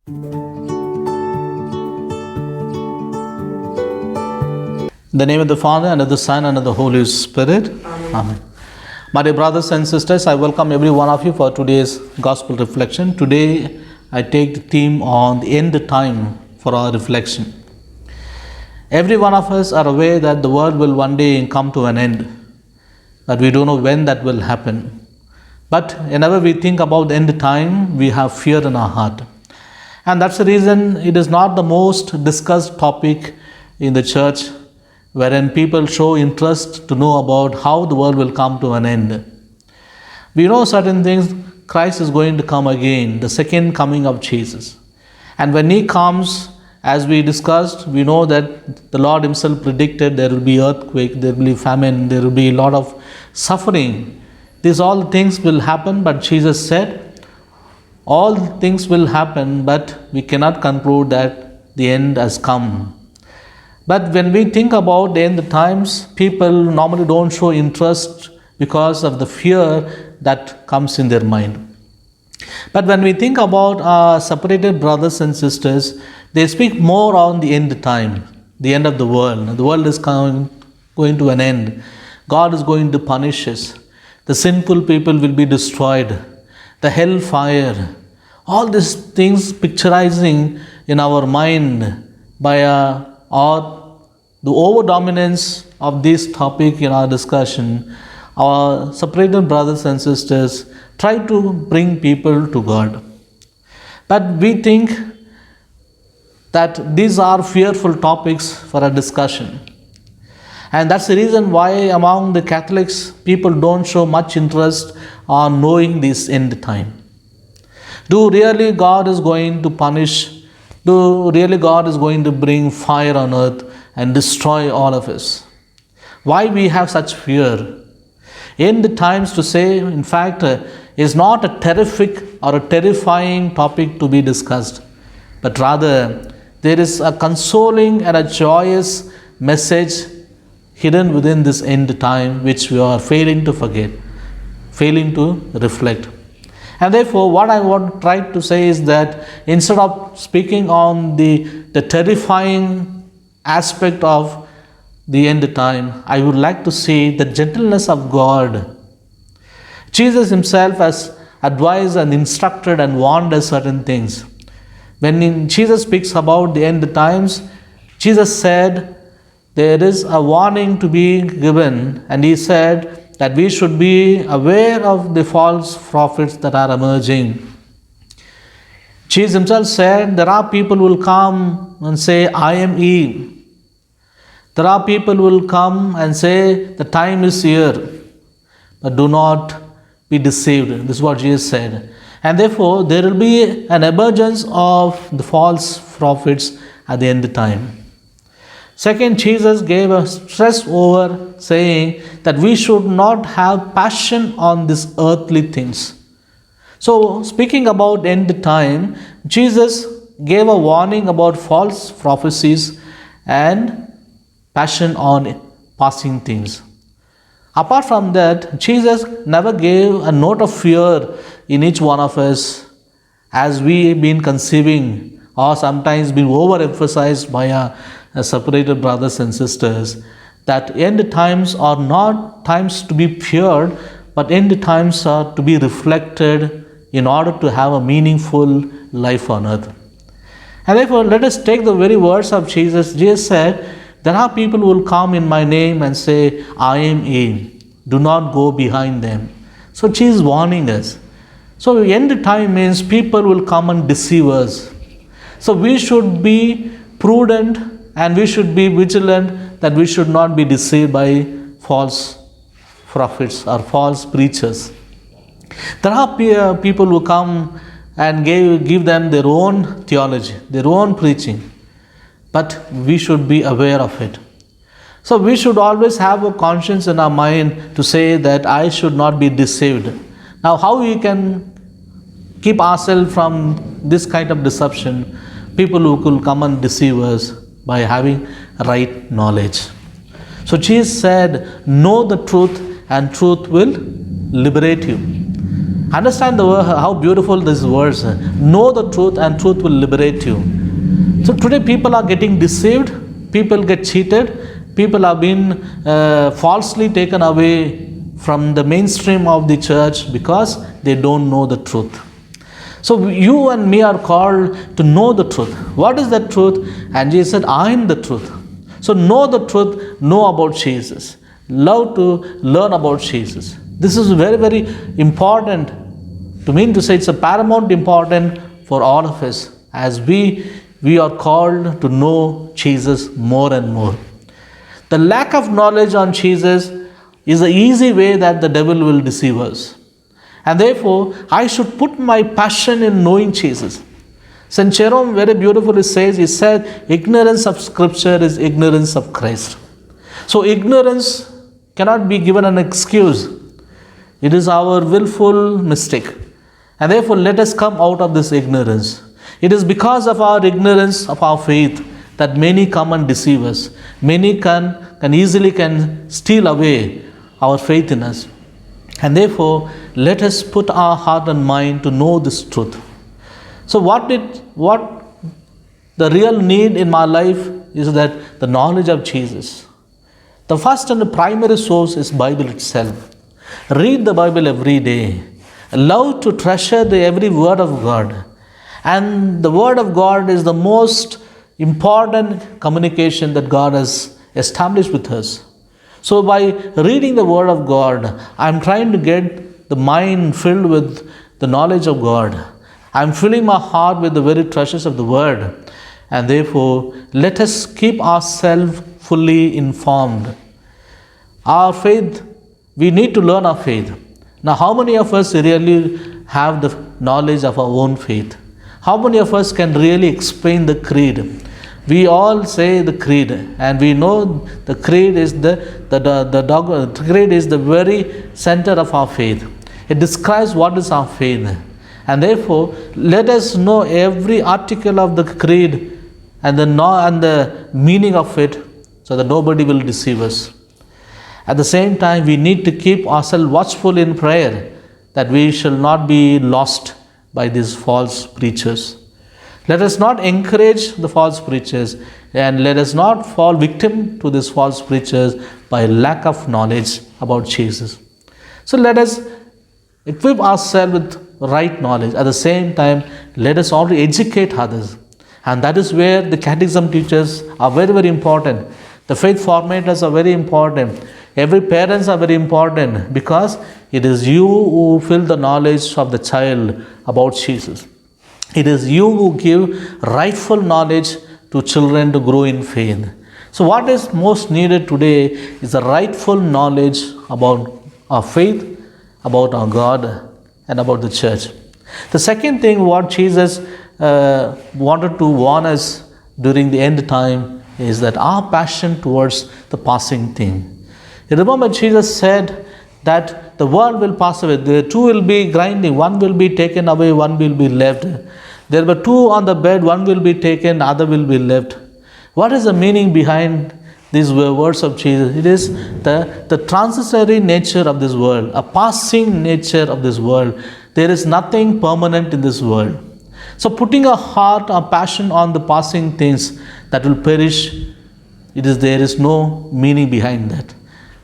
In the name of the Father, and of the Son, and of the Holy Spirit. Amen. My dear brothers and sisters, I welcome every one of you for today's Gospel reflection. Today, I take the theme on the end time for our reflection. Every one of us are aware that the world will one day come to an end, but we don't know when that will happen. But whenever we think about the end time, we have fear in our heart. And that's the reason it is not the most discussed topic in the church, wherein people show interest to know about how the world will come to an end. We know certain things. Christ is going to come again, the second coming of Jesus. And when He comes, as we discussed, we know that the Lord Himself predicted there will be earthquake, there will be famine, there will be a lot of suffering. These all things will happen, but Jesus said, all things will happen, but we cannot conclude that the end has come. But when we think about the end times, people normally don't show interest because of the fear that comes in their mind. But when we think about our separated brothers and sisters, they speak more on the end time, the end of the world. The world is going to an end. God is going to punish us. The sinful people will be destroyed. The hellfire. All these things picturizing in our mind by or the over-dominance of this topic in our discussion, our separated brothers and sisters try to bring people to God. But we think that these are fearful topics for a discussion. And that's the reason why among the Catholics, people don't show much interest on knowing this end time. Do really God is going to punish? Do really God is going to bring fire on earth and destroy all of us? Why we have such fear? End times, to say, in fact, is not a terrific or a terrifying topic to be discussed, but rather there is a consoling and a joyous message hidden within this end time, which we are failing to forget, failing to reflect. And therefore, what I want to try to say is that instead of speaking on the terrifying aspect of the end time, I would like to see the gentleness of God. Jesus Himself has advised and instructed and warned us certain things. When Jesus speaks about the end times, Jesus said there is a warning to be given, and He said that we should be aware of the false prophets that are emerging. Jesus Himself said there are people who will come and say, I am He. There are people who will come and say, the time is here. But do not be deceived. This is what Jesus said. And therefore, there will be an emergence of the false prophets at the end of time. Second, Jesus gave a stress over saying that we should not have passion on these earthly things. So, speaking about end time, Jesus gave a warning about false prophecies and passion on passing things. Apart from that, Jesus never gave a note of fear in each one of us as we have been conceiving or sometimes been overemphasized by our separated brothers and sisters, that end times are not times to be feared, but end times are to be reflected in order to have a meaningful life on earth. And therefore, let us take the very words of Jesus. Jesus said, there are people who will come in my name and say, I am He. Do not go behind them. So Jesus is warning us. So end time means people will come and deceive us. So we should be prudent and we should be vigilant that we should not be deceived by false prophets or false preachers. There are people who come and give them their own theology, their own preaching. But we should be aware of it. So we should always have a conscience in our mind to say that I should not be deceived. Now, how we can keep ourselves from this kind of deception? People who could come and deceive us by having right knowledge. So Jesus said, know the truth and truth will liberate you. Understand how beautiful this verse. Know the truth and truth will liberate you. So today people are getting deceived, people get cheated, people have been falsely taken away from the mainstream of the church because they don't know the truth. So you and me are called to know the truth. What is that truth? And Jesus said, I am the truth. So know the truth, know about Jesus. Love to learn about Jesus. This is very, very important. To mean to say, it's a paramount important for all of us as we are called to know Jesus more and more. The lack of knowledge on Jesus is the easy way that the devil will deceive us. And therefore, I should put my passion in knowing Jesus. St. Jerome very beautifully says, he said, ignorance of Scripture is ignorance of Christ. So ignorance cannot be given an excuse. It is our willful mistake. And therefore, let us come out of this ignorance. It is because of our ignorance of our faith that many come and deceive us. Many can easily steal away our faith in us. And therefore, let us put our heart and mind to know this truth. So what the real need in my life is that the knowledge of Jesus. The first and the primary source is Bible itself. Read the Bible every day. Love to treasure every word of God. And the word of God is the most important communication that God has established with us. So by reading the Word of God, I am trying to get the mind filled with the knowledge of God. I am filling my heart with the very treasures of the Word. And therefore, let us keep ourselves fully informed. Our faith, we need to learn our faith. Now, how many of us really have the knowledge of our own faith? How many of us can really explain the creed? We all say the creed, and we know the creed is the creed is the very center of our faith. It describes what is our faith, and therefore let us know every article of the creed and the meaning of it, so that nobody will deceive us. At the same time, we need to keep ourselves watchful in prayer, that we shall not be lost by these false preachers. Let us not encourage the false preachers, and let us not fall victim to these false preachers by lack of knowledge about Jesus. So let us equip ourselves with right knowledge. At the same time, let us also educate others. And that is where the catechism teachers are very, very important. The faith formators are very important. Every parents are very important, because it is you who fill the knowledge of the child about Jesus. It is you who give rightful knowledge to children to grow in faith. So what is most needed today is the rightful knowledge about our faith, about our God, and about the church. The second thing what Jesus wanted to warn us during the end time is that our passion towards the passing thing. You remember Jesus said that the world will pass away. The two will be grinding. One will be taken away, one will be left. There were two on the bed, one will be taken, other will be left. What is the meaning behind these words of Jesus? It is the transitory nature of this world, a passing nature of this world. There is nothing permanent in this world. So putting a heart, a passion on the passing things that will perish, there is no meaning behind that.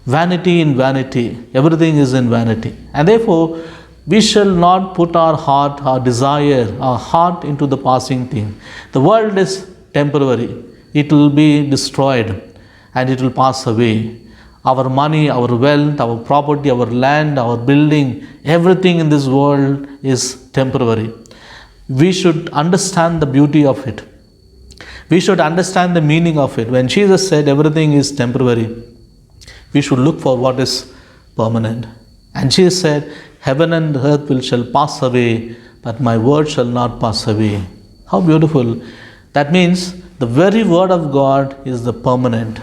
Vanity in vanity, everything is in vanity. And therefore, we shall not put our heart, our desire, our heart into the passing thing. The world is temporary. It will be destroyed and it will pass away. Our money, our wealth, our property, our land, our building, everything in this world is temporary. We should understand the beauty of it. We should understand the meaning of it. When Jesus said everything is temporary, we should look for what is permanent. And Jesus said, heaven and earth shall pass away, but my word shall not pass away. How beautiful. That means the very word of God is the permanent.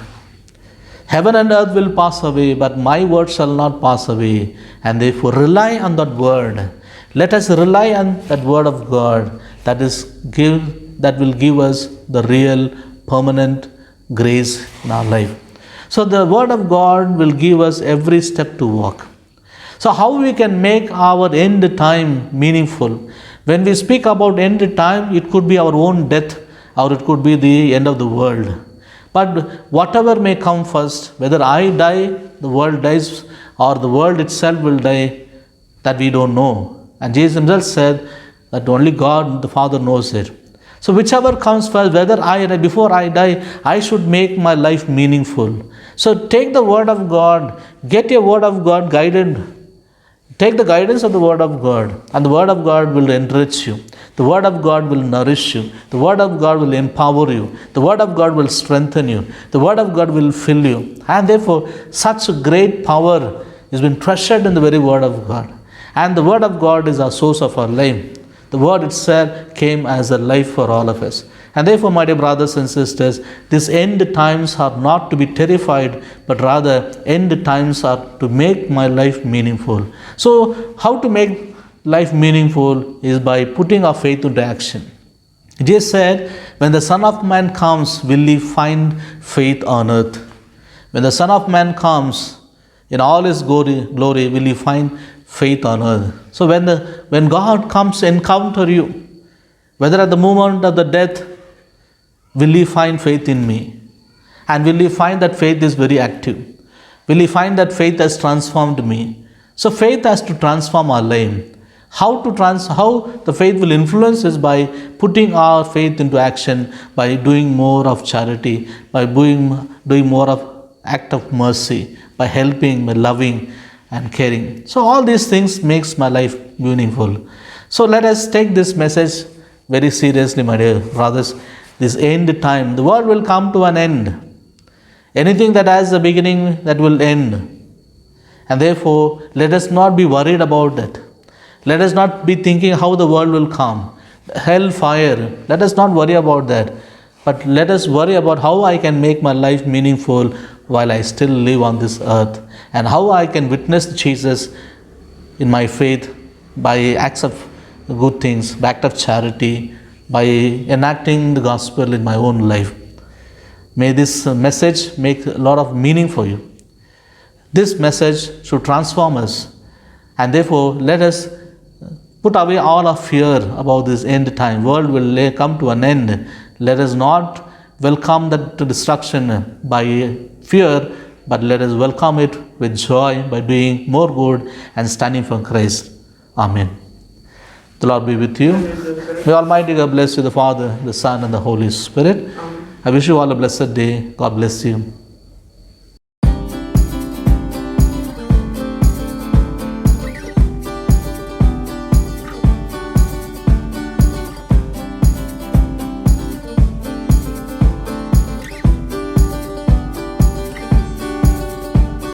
Heaven and earth will pass away, but my word shall not pass away. And therefore rely on that word. Let us rely on that word of God that will give us the real permanent grace in our life. So the word of God will give us every step to walk. So how we can make our end time meaningful? When we speak about end time, it could be our own death or it could be the end of the world. But whatever may come first, whether I die, the world dies, or the world itself will die, that we don't know. And Jesus himself said that only God the Father knows it. So whichever comes first, before I die, I should make my life meaningful. So take the word of God, get your word of God guided. Take the guidance of the word of God, and the word of God will enrich you. The word of God will nourish you. The word of God will empower you. The word of God will strengthen you. The word of God will fill you. And therefore, such a great power has been treasured in the very word of God. And the word of God is our source of our life. The word itself came as a life for all of us. And therefore, my dear brothers and sisters, these end times are not to be terrified, but rather end times are to make my life meaningful. So, how to make life meaningful is by putting our faith into action. Jesus said, when the Son of Man comes, will he find faith on earth? When the Son of Man comes in all his glory, will he find faith on earth? So when God comes to encounter you, whether at the moment of the death, will he find faith in me? And will he find that faith is very active? Will he find that faith has transformed me? So faith has to transform our life. How the faith will influence is by putting our faith into action, by doing more of charity, by doing more of act of mercy, by helping, by loving and caring. So all these things makes my life meaningful. So let us take this message very seriously, my dear brothers. This end time, the world will come to an end. Anything that has a beginning, that will end. And therefore, let us not be worried about that. Let us not be thinking how the world will come. Hell, fire. Let us not worry about that. But let us worry about how I can make my life meaningful while I still live on this earth. And how I can witness Jesus in my faith by acts of good things, by act of charity, by enacting the gospel in my own life. May this message make a lot of meaning for you. This message should transform us. And therefore, let us put away all our fear about this end time. World will come to an end. Let us not welcome that destruction by fear, but let us welcome it with joy by doing more good and standing for Christ. Amen. The Lord be with you. May Almighty God bless you, the Father, the Son, and the Holy Spirit. I wish you all a blessed day. God bless you.